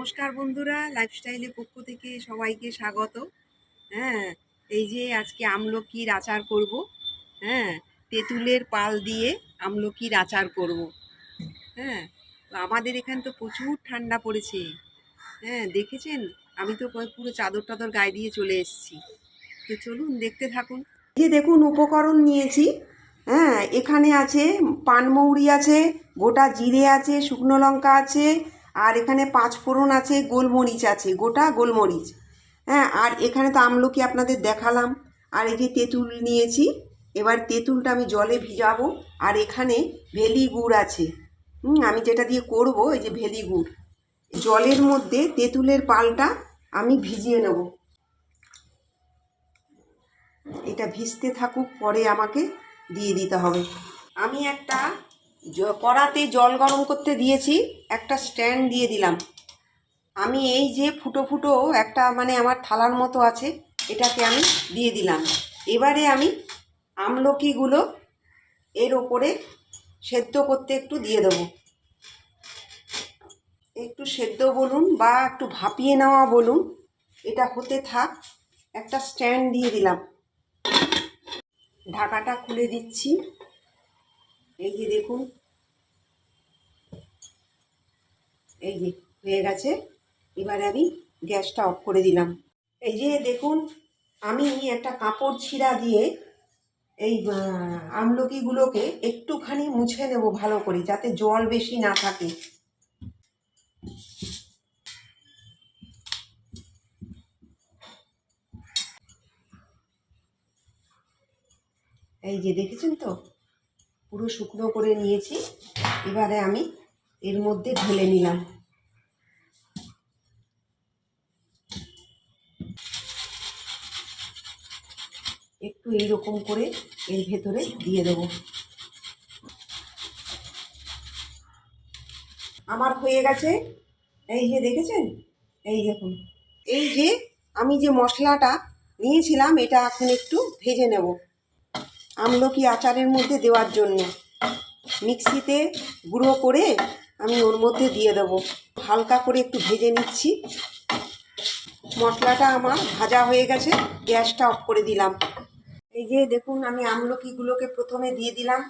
নমস্কার বন্ধুরা, লাইফস্টাইলের পক্ষ থেকে সবাইকে স্বাগত। হ্যাঁ, এই যে আজকে আমলকির আচার করব। হ্যাঁ, তেঁতুলের পাল দিয়ে আমলকির আচার করব। হ্যাঁ, তো আমাদের এখানে তো প্রচুর ঠান্ডা পড়েছে। হ্যাঁ, দেখেছেন, আমি তো পুরো চাদর টাদর গায়ে দিয়ে চলে এসেছি। তো চলুন দেখতে থাকুন। এই যে দেখুন উপকরণ নিয়েছি। হ্যাঁ, এখানে আছে পানমৌরি আছে, গোটা জিরে আছে, শুকনো লঙ্কা আছে, আর এখানে পাঁচফোড়ন আছে, গোলমরিচ আছে, গোটা গোলমরিচ। হ্যাঁ, আর এখানে তো আমলকি আপনাদের দেখালাম। আর এই যে তেঁতুল নিয়েছি, এবার তেঁতুলটা আমি জলে ভিজাবো। আর এখানে ভেলি গুড় আছে। আমি যেটা দিয়ে করব, এই যে ভেলি গুড়। জলের মধ্যে তেঁতুলের পালটা আমি ভিজিয়ে নেব। এটা ভিজতে থাকুক, পরে আমাকে দিয়ে দিতে হবে। আমি একটা কড়াতে জল গরম করতে দিয়েছি, একটা স্ট্যান্ড দিয়ে দিলাম। আমি এই যে ফুটো ফুটো একটা আমার থালার মতো আছে, এটাকে আমি দিয়ে দিলাম। এবারে আমি আমলকিগুলো এর ওপরে সেদ্ধ করতে একটু দিয়ে দেবো। একটু সেদ্ধ বলুন বা একটু ভাপিয়ে নেওয়া বলুন, এটা হতে থাক। একটা স্ট্যান্ড দিয়ে দিলাম, ঢাকাটা খুলে দিচ্ছি। এই যে দেখুন, এই যে হয়ে গেছে। এবারে আমি গ্যাসটা অফ করে দিলাম। এই যে দেখুন, আমি একটা কাপড় ছিঁড়া দিয়ে এই আমলকিগুলোকে একটুখানি মুছে নেব ভালো করে, যাতে জল বেশি না থাকে। এই যে দেখেছেন তো, পুরো শুকনো করে নিয়েছি। এবারে আমি এর মধ্যে ঢেলে নিলাম। একটু এইরকম করে এর ভেতরে দিয়ে দেব। আমার হয়ে গেছে। এই যে দেখেছেন, এই দেখুন, এই যে আমি যে মশলাটা নিয়েছিলাম, এটা এখন একটু ভেজে নেব আমলকি আচারের মধ্যে দেওয়ার জন্য। মিক্সিতে গুঁড়ো করে আমি ওর মধ্যে দিয়ে দেবো। হালকা করে একটু ভেজে নিচ্ছি। মশলাটা আমার ভাজা হয়ে গেছে, গ্যাসটা অফ করে দিলাম। এই যে দেখুন, আমি আমলকিগুলোকে প্রথমে দিয়ে দিলাম।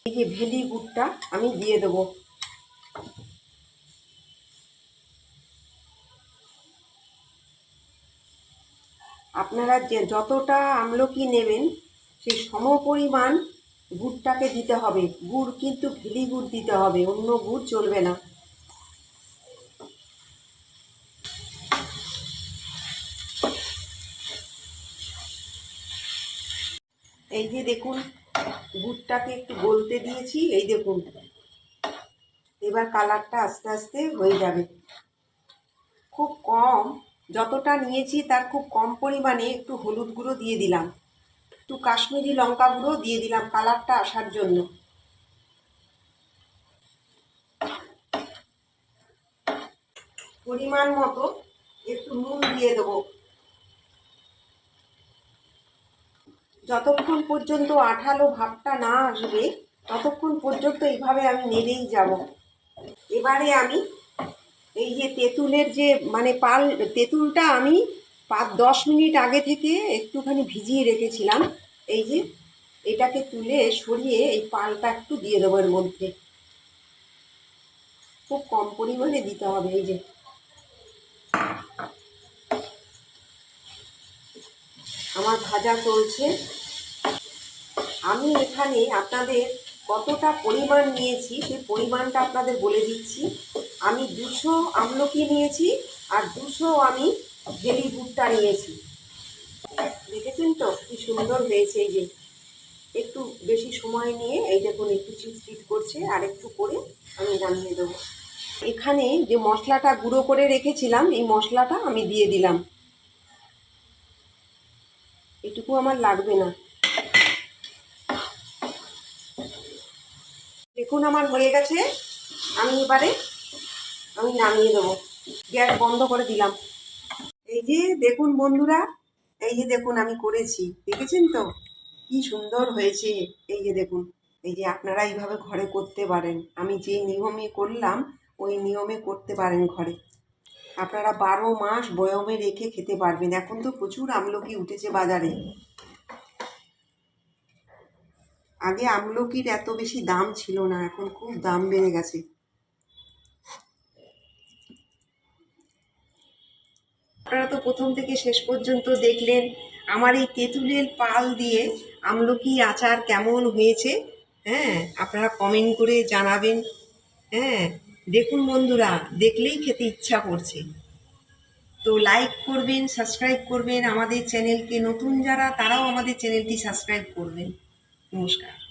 এই যে ভেলি গুড়টা আমি দিয়ে দেবো। আপনারা যে যতটা আমলকি নেবেন, সেই সমপরিমাণ গুড়টাকে দিতে হবে। গুড় কিন্তু ভেলি গুড় দিতে হবে, অন্য গুড় চলবে না। এই যে দেখুন, গুড়টাকে একটু গলতে দিয়েছি। এই দেখুন, এবার কালারটা আস্তে আস্তে হয়ে যাবে। খুব কম, যতটা নিয়েছি তার খুব কম পরিমাণে একটু হলুদ গুঁড়ো দিয়ে দিলাম, একটু কাশ্মীরি লঙ্কা গুঁড়ো দিয়ে দিলাম কালারটা আসার জন্য। পরিমাণ মতো একটু নুন দিয়ে দেবো। যতক্ষণ পর্যন্ত আঠালো ভাবটা না আসবে, ততক্ষণ পর্যন্ত এইভাবে আমি নেড়েই যাব। এবারে আমি এই যে তেঁতুলের যে পাল, তেঁতুলটা আমি 5-10 মিনিট আগে থেকে একটুখানি ভিজিয়ে রেখেছিলাম। এই যে এটাকে তুলে সরিয়ে এই পালটা একটু দিয়ে দেবো এর মধ্যে। খুব কম পরিমাণে দিতে হবে। এই যে আমার ভাজা চলছে। আমি এখানে আপনাদের কতটা পরিমাণ নিয়েছি সেই পরিমাণটা আপনাদের বলে দিচ্ছি। আমি 200 আমলকি নিয়েছি, আর 200 আমি ভেলি গুড়টা নিয়েছি। দেখেছেন তো কি সুন্দর হয়েছে। এই যে একটু বেশি সময় নিয়ে এই দেখুন একটু চিটচিট করছে, আর একটু করে আমি নামিয়ে দেবো। এখানে যে মশলাটা গুঁড়ো করে রেখেছিলাম, এই মশলাটা আমি দিয়ে দিলাম। এটুকু আমার লাগবে না। দেখুন আমার হয়ে গেছে। এবারে আমি নামিয়ে দেবো। গ্যাস বন্ধ করে দিলাম। এই যে দেখুন বন্ধুরা, এই যে দেখুন আমি করেছি, দেখেছেন তো কি সুন্দর হয়েছে। এই যে দেখুন, এই যে আপনারা এইভাবে ঘরে করতে পারেন, আমি যে নিয়মে করলাম ওই নিয়মে করতে পারেন ঘরে। আপনারা 12 মাস বয়মে রেখে খেতে পারবেন। এখন তো প্রচুর আমলকি উঠেছে বাজারে। আগে আমলকির এত বেশি দাম ছিল না, এখন খুব দাম বেড়ে গেছে। আপনারা তো প্রথম থেকে শেষ পর্যন্ত দেখলেন আমার এই তেঁতুলের পাল দিয়ে আমলকি আচার কেমন হয়েছে। হ্যাঁ, আপনারা কমেন্ট করে জানাবেন। হ্যাঁ, দেখুন বন্ধুরা, দেখলেই খেতে ইচ্ছা করছে। তো লাইক করবেন, সাবস্ক্রাইব করবেন আমাদের চ্যানেলকে। নতুন যারা তারাও আমাদের চ্যানেলটি সাবস্ক্রাইব করবেন। নমস্কার।